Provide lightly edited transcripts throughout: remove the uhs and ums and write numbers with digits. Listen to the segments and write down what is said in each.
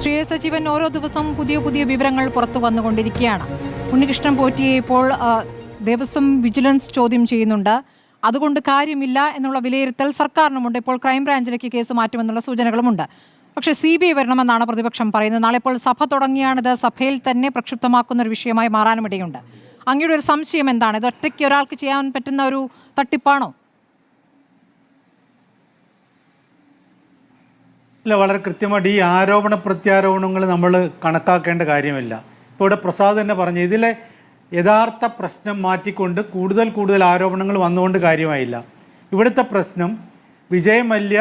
ശ്രീ സജീവൻ, ഓരോ ദിവസവും പുതിയ പുതിയ വിവരങ്ങൾ പുറത്തു വന്നുകൊണ്ടിരിക്കുകയാണ്. ഉണ്ണികൃഷ്ണൻ പോറ്റിയെ ഇപ്പോൾ ദേവസ്വം വിജിലൻസ് ചോദ്യം ചെയ്യുന്നുണ്ട്. അതുകൊണ്ട് കാര്യമില്ല എന്നുള്ള വിലയിരുത്തൽ സർക്കാരിനുമുണ്ട്. ഇപ്പോൾ ക്രൈംബ്രാഞ്ചിലേക്ക് കേസ് മാറ്റുമെന്നുള്ള സൂചനകളുമുണ്ട്. പക്ഷേ CBI വരണമെന്നാണ് പ്രതിപക്ഷം പറയുന്നത്. നാളെ ഇപ്പോൾ സഭ തുടങ്ങിയാണിത് സഭയിൽ തന്നെ പ്രക്ഷുബ്ധമാക്കുന്ന ഒരു വിഷയമായി മാറാനുമിടയുണ്ട്. അങ്ങയുടെ ഒരു സംശയം എന്താണ്? ഇത് ഒറ്റയ്ക്ക് ഒരാൾക്ക് ചെയ്യാൻ പറ്റുന്ന ഒരു തട്ടിപ്പാണോ? ഇല്ല, വളരെ കൃത്യമായിട്ട് ഈ ആരോപണ പ്രത്യാരോപണങ്ങൾ നമ്മൾ കണക്കാക്കേണ്ട കാര്യമില്ല. ഇപ്പോൾ ഇവിടെ പ്രസാദ് തന്നെ പറഞ്ഞു, ഇതിലെ യഥാർത്ഥ പ്രശ്നം മാറ്റിക്കൊണ്ട് കൂടുതൽ ആരോപണങ്ങൾ വന്നുകൊണ്ട് കാര്യമായില്ല. ഇവിടുത്തെ പ്രശ്നം വിജയ് മല്യ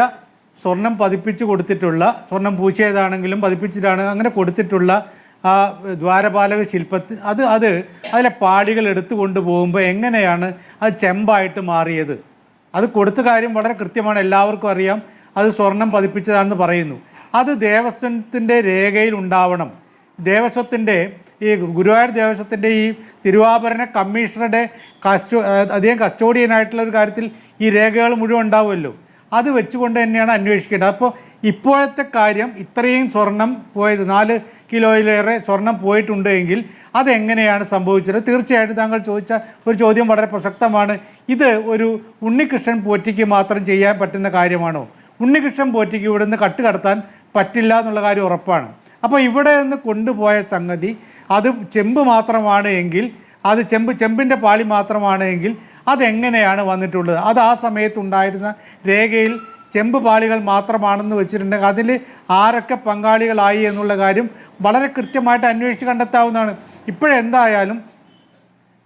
സ്വർണം പതിപ്പിച്ച് കൊടുത്തിട്ടുള്ള, സ്വർണം പൂച്ചേതാണെങ്കിലും പതിപ്പിച്ചിട്ടാണ് അങ്ങനെ കൊടുത്തിട്ടുള്ള ആ ദ്വാരപാലക ശില്പത്തിൽ അതിലെ പാളികൾ എടുത്തു കൊണ്ടുപോകുമ്പോൾ എങ്ങനെയാണ് അത് ചെമ്പായിട്ട് മാറിയത്? അത് കൊടുത്ത കാര്യം വളരെ കൃത്യമാണ്, എല്ലാവർക്കും അറിയാം. അത് സ്വർണം പതിപ്പിച്ചതാണെന്ന് പറയുന്നു. അത് ദേവസ്വത്തിൻ്റെ രേഖയിൽ ഉണ്ടാവണം. ദേവസ്വത്തിൻ്റെ ഈ ഗുരുവായൂർ ദേവസ്വത്തിൻ്റെ ഈ തിരുവാഭരണ കമ്മീഷണറുടെ അധികം കസ്റ്റോഡിയനായിട്ടുള്ള ഒരു കാര്യത്തിൽ ഈ രേഖകൾ മുഴുവൻ ഉണ്ടാവുമല്ലോ. അത് വെച്ചുകൊണ്ട് തന്നെയാണ് അന്വേഷിക്കേണ്ടത്. അപ്പോൾ ഇപ്പോഴത്തെ കാര്യം ഇത്രയും സ്വർണം പോയത്, 4 കിലോയിലേറെ സ്വർണം പോയിട്ടുണ്ട് എങ്കിൽ അതെങ്ങനെയാണ് സംഭവിച്ചത്? തീർച്ചയായിട്ടും താങ്കൾ ചോദിച്ച ഒരു ചോദ്യം വളരെ പ്രസക്തമാണ്. ഇത് ഒരു ഉണ്ണികൃഷ്ണൻ പോറ്റിക്ക് മാത്രം ചെയ്യാൻ പറ്റുന്ന കാര്യമാണോ? ഉണ്ണികൃഷ്ണൻ പോറ്റിക്ക് ഇവിടെ നിന്ന് കടത്താൻ പറ്റില്ല എന്നുള്ള കാര്യം ഉറപ്പാണ്. അപ്പോൾ ഇവിടെ നിന്ന് കൊണ്ടുപോയ സംഗതി അത് ചെമ്പ് മാത്രമാണ് എങ്കിൽ, അത് ചെമ്പിൻ്റെ പാളി മാത്രമാണ് എങ്കിൽ അതെങ്ങനെയാണ് വന്നിട്ടുള്ളത്? അത് ആ സമയത്തുണ്ടായിരുന്ന രേഖയിൽ ചെമ്പ് പാളികൾ മാത്രമാണെന്ന് വെച്ചിട്ടുണ്ടെങ്കിൽ അതിൽ ആരൊക്കെ പങ്കാളികളായി എന്നുള്ള കാര്യം വളരെ കൃത്യമായിട്ട് അന്വേഷിച്ച് കണ്ടെത്താവുന്നതാണ്. ഇപ്പോഴെന്തായാലും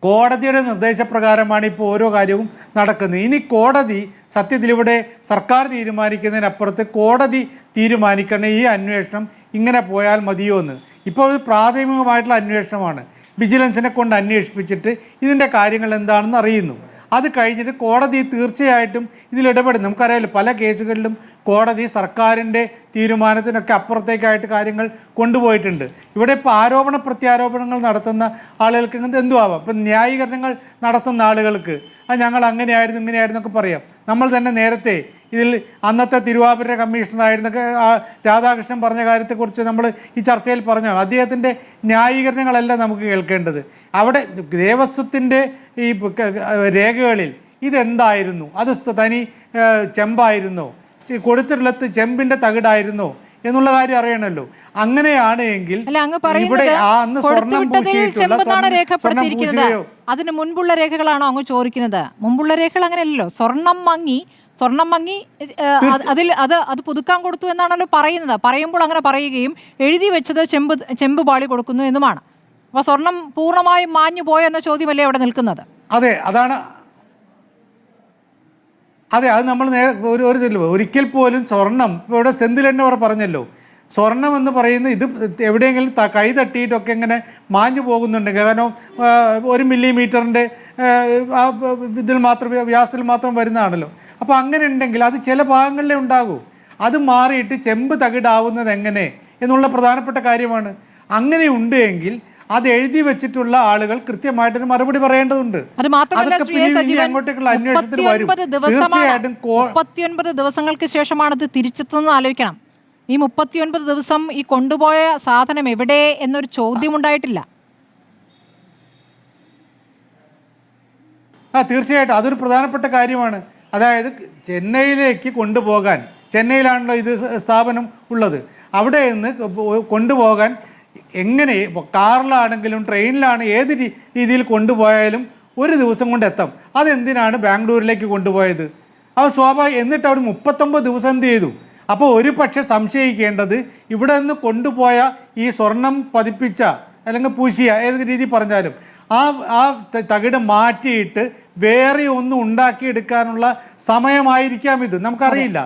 കോടതിയുടെ നിർദ്ദേശപ്രകാരമാണ് ഇപ്പോൾ ഓരോ കാര്യവും നടക്കുന്നത്. ഇനി കോടതി സത്യത്തിലിവിടെ സർക്കാർ തീരുമാനിക്കുന്നതിനപ്പുറത്ത് കോടതി തീരുമാനിക്കണം ഈ അന്വേഷണം ഇങ്ങനെ പോയാൽ മതിയോ എന്ന്. ഇപ്പോൾ ഇത് പ്രാഥമികമായിട്ടുള്ള അന്വേഷണമാണ്. വിജിലൻസിനെ കൊണ്ട് അന്വേഷിപ്പിച്ചിട്ട് ഇതിൻ്റെ കാര്യങ്ങൾ എന്താണെന്ന് അറിയുന്നു. അത് കഴിഞ്ഞിട്ട് കോടതി തീർച്ചയായിട്ടും ഇതിലിടപെടും. നമുക്കറിയാമല്ലോ, പല കേസുകളിലും കോടതി സർക്കാരിൻ്റെ തീരുമാനത്തിനൊക്കെ അപ്പുറത്തേക്കായിട്ട് കാര്യങ്ങൾ കൊണ്ടുപോയിട്ടുണ്ട്. ഇവിടെ ഇപ്പോൾ ആരോപണ പ്രത്യാരോപണങ്ങൾ നടത്തുന്ന ആളുകൾക്ക് എന്തും ആവാം. ഇപ്പം ന്യായീകരണങ്ങൾ നടത്തുന്ന ആളുകൾക്ക് ഞങ്ങൾ അങ്ങനെയായിരുന്നു ഇങ്ങനെയായിരുന്നു ഒക്കെ പറയാം. നമ്മൾ തന്നെ നേരത്തെ ഇതിൽ അന്നത്തെ തിരുവാഭരണ കമ്മീഷണറായിരുന്ന രാധാകൃഷ്ണൻ പറഞ്ഞ കാര്യത്തെക്കുറിച്ച് നമ്മൾ ഈ ചർച്ചയിൽ പറഞ്ഞാണ്. അദ്ദേഹത്തിൻ്റെ ന്യായീകരണങ്ങളല്ല നമുക്ക് കേൾക്കേണ്ടത്. അവിടെ ദേവസ്വത്തിൻ്റെ ഈ രേഖകളിൽ ഇതെന്തായിരുന്നു? അത് തനി ചെമ്പായിരുന്നോ, കൊടുത്തിട്ടുള്ളത് ചെമ്പിൻ്റെ തകിടായിരുന്നോ എന്നുള്ള കാര്യം അറിയണമല്ലോ. അങ്ങനെയാണ് എങ്കിൽ ഇവിടെ അന്ന് സ്വർണം പൂശിയിട്ടുള്ള അതിന് മുൻപുള്ള രേഖകളാണോ അങ്ങ് ചോദിക്കുന്നത്? മുമ്പുള്ള രേഖകൾ അങ്ങനെയല്ലോ. സ്വർണം മങ്ങി അത് പുതുക്കാൻ കൊടുത്തു എന്നാണല്ലോ പറയുന്നത്. പറയുമ്പോൾ അങ്ങനെ പറയുകയും എഴുതി വെച്ചത് ചെമ്പ് പാളി കൊടുക്കുന്നു എന്നുമാണ്. അപ്പോൾ സ്വർണം പൂർണ്ണമായും മാഞ്ഞു പോയോ എന്ന ചോദ്യമല്ലേ അവിടെ നിൽക്കുന്നത്? അതെ, അത് നമ്മൾ ഒരിക്കൽ പോലും സ്വർണം, ഇവിടെ സെന്തിൽ തന്നെ പറഞ്ഞല്ലോ, സ്വർണം എന്ന് പറയുന്നത് ഇത് എവിടെയെങ്കിലും കൈ തട്ടിയിട്ടൊക്കെ ഇങ്ങനെ മാഞ്ഞു പോകുന്നുണ്ട്. കാരണം 1 മില്ലിമീറ്ററിൻ്റെ ഇതിൽ മാത്രം, വ്യാസത്തിൽ മാത്രം വരുന്നതാണല്ലോ. അപ്പോൾ അങ്ങനെ ഉണ്ടെങ്കിൽ അത് ചില ഭാഗങ്ങളിലേ ഉണ്ടാകൂ. അത് മാറിയിട്ട് ചെമ്പ് തകിടാവുന്നത് എങ്ങനെ എന്നുള്ള പ്രധാനപ്പെട്ട കാര്യമാണ്. അങ്ങനെ ഉണ്ട് എങ്കിൽ അത് എഴുതി വെച്ചിട്ടുള്ള ആളുകൾ കൃത്യമായിട്ടൊരു മറുപടി പറയേണ്ടതുണ്ട്. അങ്ങോട്ടേക്കുള്ള അന്വേഷണത്തിൽ വരും. തീർച്ചയായിട്ടും 39 ദിവസങ്ങൾക്ക് ശേഷമാണ് ഇത് തിരിച്ചെത്തുന്നത്. ആലോചിക്കണം, ഈ 39 ദിവസം ഈ കൊണ്ടുപോയ സാധനം എവിടെ എന്നൊരു ചോദ്യം ഉണ്ടായിട്ടില്ല. തീർച്ചയായിട്ടും അതൊരു പ്രധാനപ്പെട്ട കാര്യമാണ്. അതായത് ചെന്നൈയിലേക്ക് കൊണ്ടുപോകാൻ, ചെന്നൈയിലാണല്ലോ ഇത് സ്ഥാപനം ഉള്ളത്, അവിടെ നിന്ന് കൊണ്ടുപോകാൻ എങ്ങനെ, കാറിലാണെങ്കിലും ട്രെയിനിലാണ്, ഏത് രീതിയിൽ കൊണ്ടുപോയാലും ഒരു ദിവസം കൊണ്ട് എത്താം. അതെന്തിനാണ് ബാംഗ്ലൂരിലേക്ക് കൊണ്ടുപോയത്? അത് സ്വാഭാവികം. എന്നിട്ട് അവിടെ 39 ദിവസം എന്ത് ചെയ്തു? അപ്പോൾ ഒരു പക്ഷേ സംശയിക്കേണ്ടത് ഇവിടെ നിന്ന് കൊണ്ടുപോയ ഈ സ്വർണം പതിപ്പിച്ച അല്ലെങ്കിൽ പൂശിയ, ഏത് രീതി പറഞ്ഞാലും ആ തകിട് മാറ്റിയിട്ട് വേറെ ഒന്നും ഉണ്ടാക്കിയെടുക്കാനുള്ള സമയമായിരിക്കാം ഇത്, നമുക്കറിയില്ല.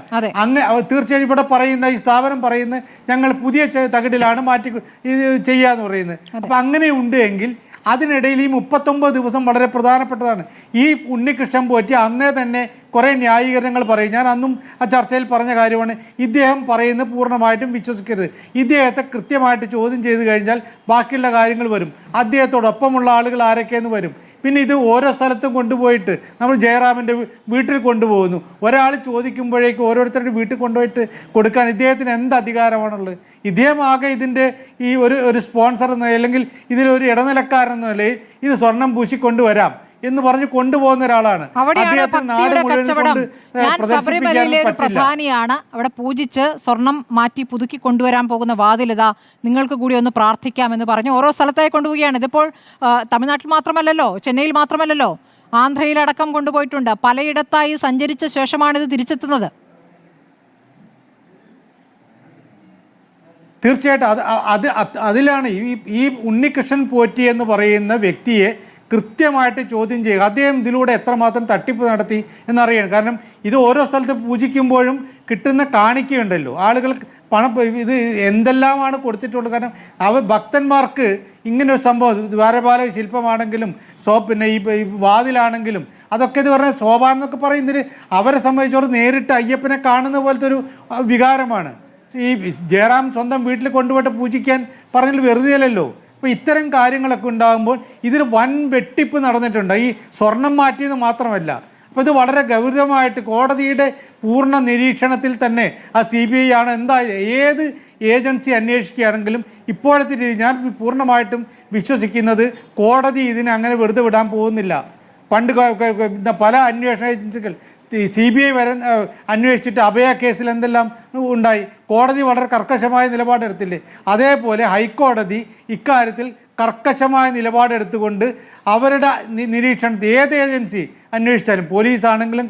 തീർച്ചയായും ഇവിടെ പറയുന്ന ഈ സ്ഥാപനം പറയുന്നത് ഞങ്ങൾ പുതിയ തകിടിലാണ് മാറ്റി ഇത് ചെയ്യാന്ന് പറയുന്നത്. അപ്പം അങ്ങനെ ഉണ്ട് എങ്കിൽ അതിനിടയിൽ ഈ 39 ദിവസം വളരെ പ്രധാനപ്പെട്ടതാണ്. ഈ ഉണ്ണികൃഷ്ണൻ പോറ്റി അന്നേ തന്നെ കുറേ ന്യായീകരണങ്ങൾ പറയും. ഞാൻ അന്നും ആ ചർച്ചയിൽ പറഞ്ഞ കാര്യമാണ്, ഇദ്ദേഹം പറയുന്നത് പൂർണ്ണമായിട്ടും വിശ്വസിക്കരുത്. ഇദ്ദേഹത്തെ കൃത്യമായിട്ട് ചോദ്യം ചെയ്ത് കഴിഞ്ഞാൽ ബാക്കിയുള്ള കാര്യങ്ങൾ വരും. അദ്ദേഹത്തോടൊപ്പമുള്ള ആളുകൾ ആരൊക്കെയെന്ന് വരും. പിന്നെ ഇത് ഓരോ സ്ഥലത്തും കൊണ്ടുപോയിട്ട് നമ്മൾ ജയറാമിൻ്റെ വീട്ടിൽ കൊണ്ടുപോകുന്നു. ഒരാൾ ചോദിക്കുമ്പോഴേക്കും ഓരോരുത്തരുടെ വീട്ടിൽ കൊണ്ടുപോയിട്ട് കൊടുക്കാൻ ഇദ്ദേഹത്തിന് എന്ത് അധികാരമാണുള്ളത്? ഇദ്ദേഹം ആകെ ഇതിൻ്റെ ഈ ഒരു സ്പോൺസർ എന്ന, അല്ലെങ്കിൽ ഇതിലൊരു ഇടനിലക്കാരെന്ന നിലയിൽ ഇത് സ്വർണം പൂശിക്കൊണ്ടുവരാം എന്ന് പറഞ്ഞ് കൊണ്ടുപോകുന്ന ഒരാളാണ്. അദ്ദേഹത്തിന് നാട് മുഴുവൻ ശബരിമലയിലെ ഒരു പ്രധാനിയാണ്. അവിടെ പൂജിച്ച് സ്വർണം മാറ്റി പുതുക്കി കൊണ്ടുവരാൻ പോകുന്ന വാതിലിതാ നിങ്ങൾക്ക് കൂടി ഒന്ന് പ്രാർത്ഥിക്കാമെന്ന് പറഞ്ഞ് ഓരോ സ്ഥലത്തായി കൊണ്ടുപോവുകയാണ്. ഇതിപ്പോൾ തമിഴ്നാട്ടിൽ മാത്രമല്ലല്ലോ, ചെന്നൈയിൽ മാത്രമല്ലല്ലോ, ആന്ധ്രയിലടക്കം കൊണ്ടുപോയിട്ടുണ്ട്. പലയിടത്തായി സഞ്ചരിച്ച ശേഷമാണ് ഇത് തിരിച്ചെത്തുന്നത്. തീർച്ചയായിട്ടും അതിലാണ് ഈ ഉണ്ണികൃഷ്ണൻ പോറ്റി എന്ന് പറയുന്ന വ്യക്തിയെ കൃത്യമായിട്ട് ചോദ്യം ചെയ്യുക. അദ്ദേഹം ഇതിലൂടെ എത്രമാത്രം തട്ടിപ്പ് നടത്തി എന്നറിയണം. കാരണം ഇത് ഓരോ സ്ഥലത്ത് പൂജിക്കുമ്പോഴും കിട്ടുന്ന കാണിക്കയുണ്ടല്ലോ, ആളുകൾ പണം ഇത് എന്തെല്ലാമാണ് കൊടുത്തിട്ടുള്ളത്. കാരണം ഭക്തന്മാർക്ക് ഇങ്ങനെ ഒരു സംഭവം, ദ്വാരപാല ശില്പമാണെങ്കിലും പിന്നെ ഈ വാതിലാണെങ്കിലും അതൊക്കെ ഇത് പറഞ്ഞാൽ സോപാനം എന്നൊക്കെ പറയുന്നതിന് അവരെ സംബന്ധിച്ചോളം നേരിട്ട് അയ്യപ്പനെ കാണുന്ന പോലത്തെ ഒരു വികാരമാണ്. ഈ ജയറാം സ്വന്തം വീട്ടിൽ കൊണ്ടുപോയിട്ട് പൂജിക്കാൻ പറഞ്ഞാൽ വെറുതെ അല്ലല്ലോ. അപ്പോൾ ഇത്തരം കാര്യങ്ങളൊക്കെ ഉണ്ടാകുമ്പോൾ ഇതിൽ വൻ വെട്ടിപ്പ് നടന്നിട്ടുണ്ട്. ഈ സ്വർണം മാറ്റിയത് മാത്രമല്ല, അപ്പോൾ ഇത് വളരെ ഗൗരവമായിട്ട് കോടതിയുടെ പൂർണ്ണ നിരീക്ഷണത്തിൽ തന്നെ ആ CBI ആണ് എന്തായാലും ഏത് ഏജൻസി അന്വേഷിക്കുകയാണെങ്കിലും ഇപ്പോഴത്തെ രീതി ഞാൻ പൂർണ്ണമായിട്ടും വിശ്വസിക്കുന്നത് കോടതി ഇതിനെ അങ്ങനെ വെറുതെ വിടാൻ പോകുന്നില്ല. പണ്ട് പല അന്വേഷണ ഏജൻസികൾ CBI വരെ അന്വേഷിച്ചിട്ട് അഭയ കേസിൽ എന്തെല്ലാം ഉണ്ടായി, കോടതി വളരെ കർക്കശമായ നിലപാടെടുത്തില്ലേ? അതേപോലെ ഹൈക്കോടതി ഇക്കാര്യത്തിൽ കർക്കശമായ നിലപാടെടുത്തുകൊണ്ട് അവരുടെ നിരീക്ഷണത്തിൽ ഏത് ഏജൻസി അന്വേഷിച്ചാലും, പോലീസ് ആണെങ്കിലും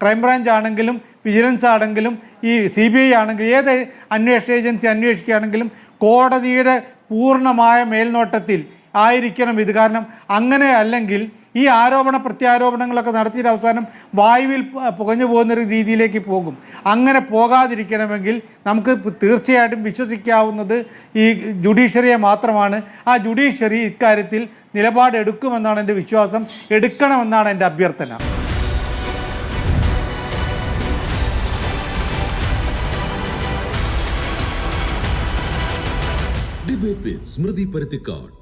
ക്രൈംബ്രാഞ്ച് ആണെങ്കിലും വിജിലൻസ് ആണെങ്കിലും ഈ CBI ആണെങ്കിലും ഏത് അന്വേഷണ ഏജൻസി അന്വേഷിക്കുകയാണെങ്കിലും കോടതിയുടെ പൂർണ്ണമായ മേൽനോട്ടത്തിൽ ആയിരിക്കണം ഇത്. കാരണം അങ്ങനെ അല്ലെങ്കിൽ ഈ ആരോപണ പ്രത്യാരോപണങ്ങളൊക്കെ നടത്തിയ അവസാനം വായുവിൽ പുകഞ്ഞു പോകുന്നൊരു രീതിയിലേക്ക് പോകും. അങ്ങനെ പോകാതിരിക്കണമെങ്കിൽ നമുക്ക് തീർച്ചയായിട്ടും വിശ്വസിക്കാവുന്നത് ഈ ജുഡീഷ്യറിയെ മാത്രമാണ്. ആ ജുഡീഷ്യറി ഇക്കാര്യത്തിൽ നിലപാടെടുക്കുമെന്നാണ് എൻ്റെ വിശ്വാസം, എടുക്കണമെന്നാണ് എൻ്റെ അഭ്യർത്ഥന. ഡിബേറ്റ് വിത്ത് സ്മൃതി പരുത്തിക്കാട്.